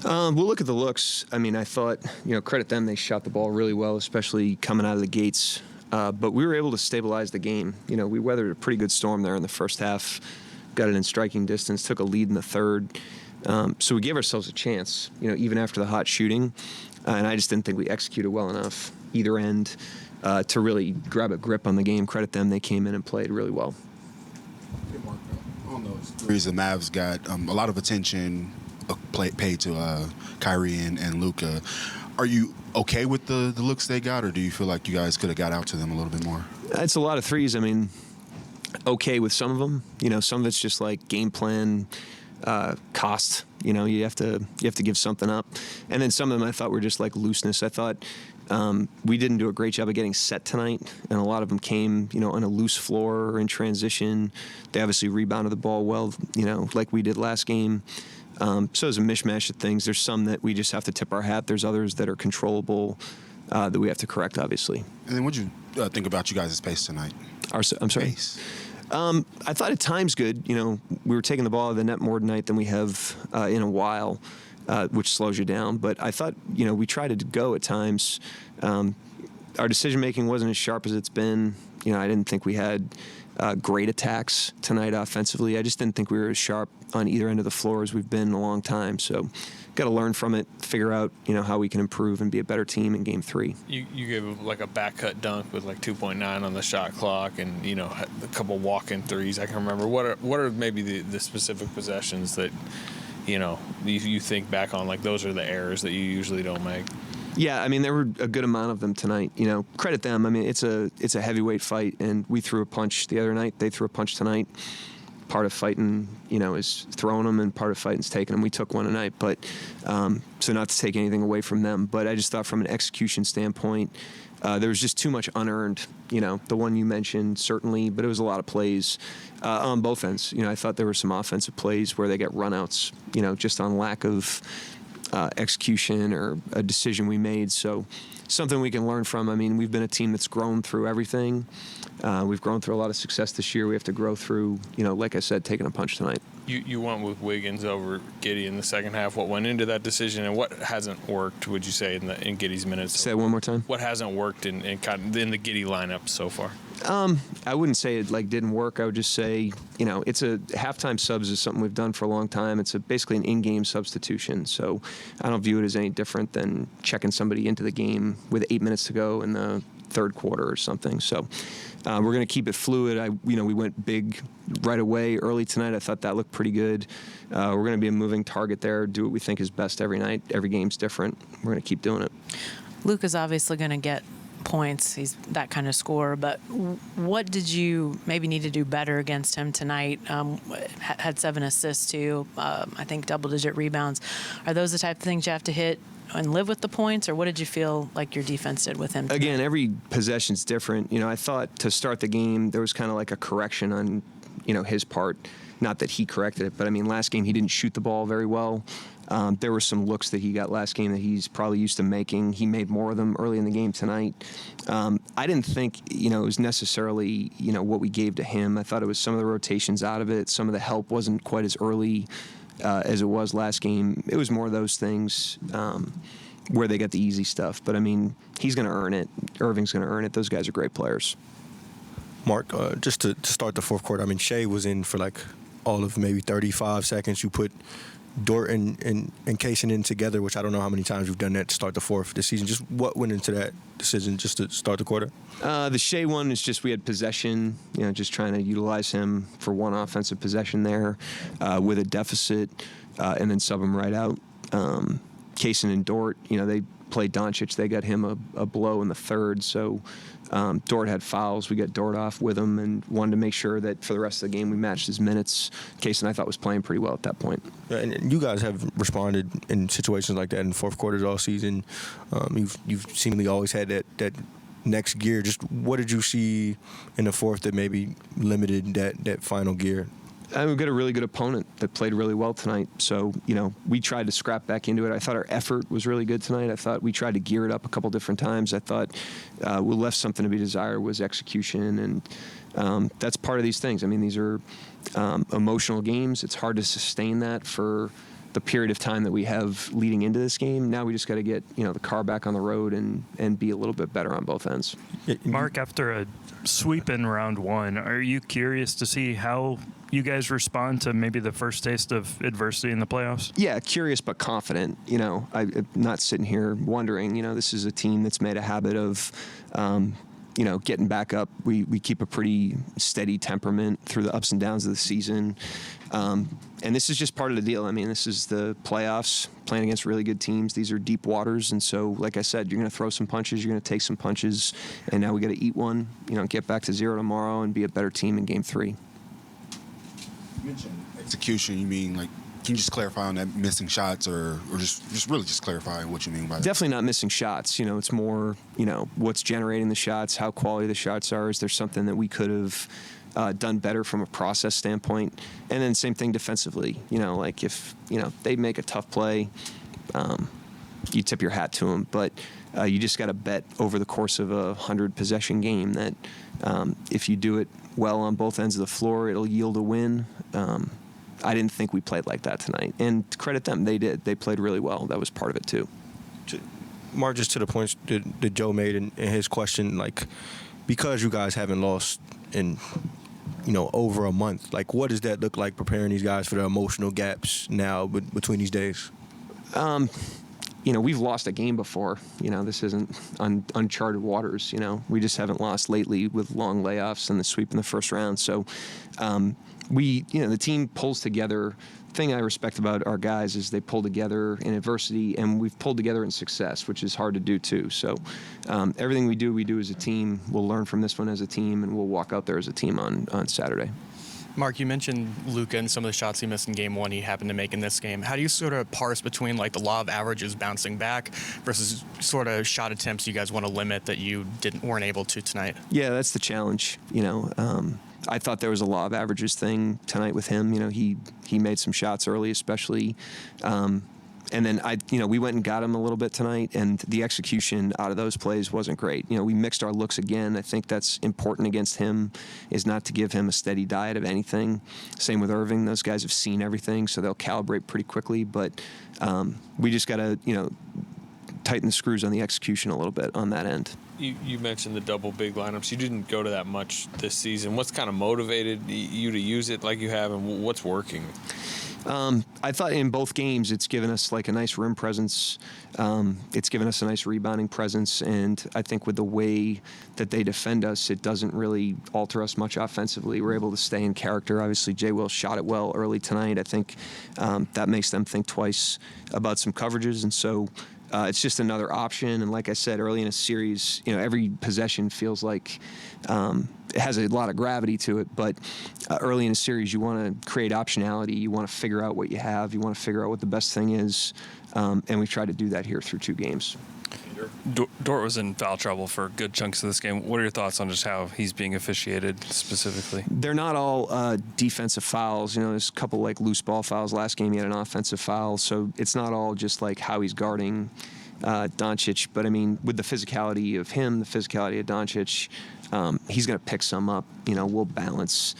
We'll look at the looks. I mean, I thought, credit them. They shot the ball really well, especially coming out of the gates. But we were able to stabilize the game. We weathered a pretty good storm there in the first half, got it in striking distance, took a lead in the third. So we gave ourselves a chance, even after the hot shooting. And I just didn't think we executed well enough either end to really grab a grip on the game. Credit them. They came in and played really well. On those threes, the Mavs got a lot of attention paid to Kyrie and Luka. Are you okay with the looks they got, or do you feel like you guys could have got out to them a little bit more? It's a lot of threes. I mean, okay with some of them. Some of it's just like game plan cost. You have to give something up. And then some of them I thought were just like looseness. I thought we didn't do a great job of getting set tonight, and a lot of them came, on a loose floor or in transition. They obviously rebounded the ball well, like we did last game. So it's a mishmash of things. There's some that we just have to tip our hat. There's others that are controllable that we have to correct, obviously. And then what did you think about you guys' pace tonight? I'm sorry? Pace. I thought at times good. We were taking the ball out of the net more tonight than we have in a while, which slows you down. But I thought, we tried to go at times. Our decision-making wasn't as sharp as it's been. I didn't think we had great attacks tonight offensively. I just didn't think we were as sharp on either end of the floor as we've been in a long time. So got to learn from it, figure out, how we can improve and be a better team in Game 3. You gave like a back cut dunk with like 2.9 on the shot clock and, a couple walk-in threes. I can remember. What are maybe the specific possessions that, you think back on, like those are the errors that you usually don't make? Yeah, I mean, there were a good amount of them tonight. Credit them. I mean, it's a heavyweight fight, and we threw a punch the other night. They threw a punch tonight. Part of fighting, is throwing them, and part of fighting is taking them. We took one tonight, but so not to take anything away from them, but I just thought from an execution standpoint, there was just too much unearned. The one you mentioned, certainly, but it was a lot of plays on both ends. I thought there were some offensive plays where they get runouts, just on lack of execution or a decision we made. So something we can learn from. I mean, we've been a team that's grown through everything. We've grown through a lot of success this year. We have to grow through, like I said, taking a punch tonight. You went with Wiggins over Giddey in the second half. What went into that decision, and what hasn't worked, would you say, in Giddey's minutes? Say it one more time. What hasn't worked in the Giddey lineup so far? I wouldn't say it didn't work. I would just say, it's a halftime subs is something we've done for a long time. It's basically an in-game substitution. So I don't view it as any different than checking somebody into the game with 8 minutes to go in the third quarter or something. So we're going to keep it fluid. We went big right away early tonight. I thought that looked pretty good. We're going to be a moving target there, do what we think is best every night. Every game's different. We're going to keep doing it. Luka's obviously going to get points. He's that kind of scorer. But what did you maybe need to do better against him tonight? Had 7 assists too. I think double-digit rebounds. Are those the type of things you have to hit and live with the points, or what did you feel like your defense did with him tonight? Again, every possession's different. I thought to start the game there was kind of like a correction on, his part. Not that he corrected it, but I mean, last game he didn't shoot the ball very well. There were some looks that he got last game that he's probably used to making. He made more of them early in the game tonight. I didn't think, it was necessarily, what we gave to him. I thought it was some of the rotations out of it. Some of the help wasn't quite as early as it was last game. It was more of those things where they got the easy stuff. But, I mean, he's going to earn it. Irving's going to earn it. Those guys are great players. Mark, just to start the fourth quarter, I mean, Shea was in for like all of maybe 35 seconds. You put Dort and Kaysen in together, which I don't know how many times we've done that to start the fourth this season. Just what went into that decision just to start the quarter? The Shea one is just we had possession, just trying to utilize him for one offensive possession there with a deficit and then sub him right out. Kaysen and Dort, they played Doncic. They got him a blow in the third, so Dort had fouls. We got Dort off with him and wanted to make sure that for the rest of the game we matched his minutes. Kaysen, I thought, was playing pretty well at that point. Yeah, and you guys have responded in situations like that in fourth quarters all season. You've seemingly always had that next gear. Just what did you see in the fourth that maybe limited that final gear? We've got a really good opponent that played really well tonight. So, we tried to scrap back into it. I thought our effort was really good tonight. I thought we tried to gear it up a couple different times. I thought we left something to be desired was execution. And that's part of these things. I mean, these are emotional games. It's hard to sustain that for the period of time that we have leading into this game. Now we just got to get the car back on the road and be a little bit better on both ends. Mark, after a sweep in round one, are you curious to see how you guys respond to maybe the first taste of adversity in the playoffs? Yeah, curious but confident. I'm not sitting here wondering. This is a team that's made a habit of, getting back up. We keep a pretty steady temperament through the ups and downs of the season. And this is just part of the deal. I mean, this is the playoffs, playing against really good teams. These are deep waters. And so, like I said, you're going to throw some punches, you're going to take some punches, and now we got to eat one, get back to 0 tomorrow and be a better team in game 3. You mentioned execution. You mean, like, can you just clarify on that missing shots or just really just clarify what you mean by that? Definitely not missing shots. It's more, what's generating the shots, how quality the shots are. Is there something that we could have done better from a process standpoint? And then same thing defensively. Like if, they make a tough play, you tip your hat to them. But you just got to bet over the course of a 100-possession game that if you do it well on both ends of the floor, it'll yield a win. I didn't think we played like that tonight. And to credit them, they did. They played really well. That was part of it, too. Mark, just to the points that Joe made in his question, like, because you guys haven't lost in, over a month, like, what does that look like preparing these guys for the emotional gaps now between these days? We've lost a game before. This isn't uncharted waters. We just haven't lost lately with long layoffs and the sweep in the first round. So the team pulls together. The thing I respect about our guys is they pull together in adversity, and we've pulled together in success, which is hard to do too. So everything we do as a team. We'll learn from this one as a team, and we'll walk out there as a team on Saturday. Mark, you mentioned Luka and some of the shots he missed in game 1 he happened to make in this game. How do you sort of parse between like the law of averages bouncing back versus sort of shot attempts you guys want to limit that you weren't able to tonight? Yeah, that's the challenge. I thought there was a law of averages thing tonight with him. He made some shots early, especially. And then we went and got him a little bit tonight, and the execution out of those plays wasn't great. We mixed our looks again. I think that's important against him, is not to give him a steady diet of anything. Same with Irving. Those guys have seen everything, so they'll calibrate pretty quickly. But we just got to, tighten the screws on the execution a little bit on that end. You mentioned the double big lineups. You didn't go to that much this season. What's kind of motivated you to use it like you have, and what's working? I thought in both games it's given us like a nice rim presence. It's given us a nice rebounding presence, and I think with the way that they defend us, it doesn't really alter us much offensively. We're able to stay in character. Obviously, Jay Will shot it well early tonight. I think that makes them think twice about some coverages, and so it's just another option. And like I said, early in a series, every possession feels like it has a lot of gravity to it. But early in a series, you want to create optionality. You want to figure out what you have. You want to figure out what the best thing is. And we tried to do that here through 2 games. Dort was in foul trouble for good chunks of this game. What are your thoughts on just how he's being officiated specifically? They're not all defensive fouls. There's a couple like loose ball fouls. Last game he had an offensive foul. So it's not all just like how he's guarding Doncic. But I mean, with the physicality of him, the physicality of Doncic, he's going to pick some up. We'll balance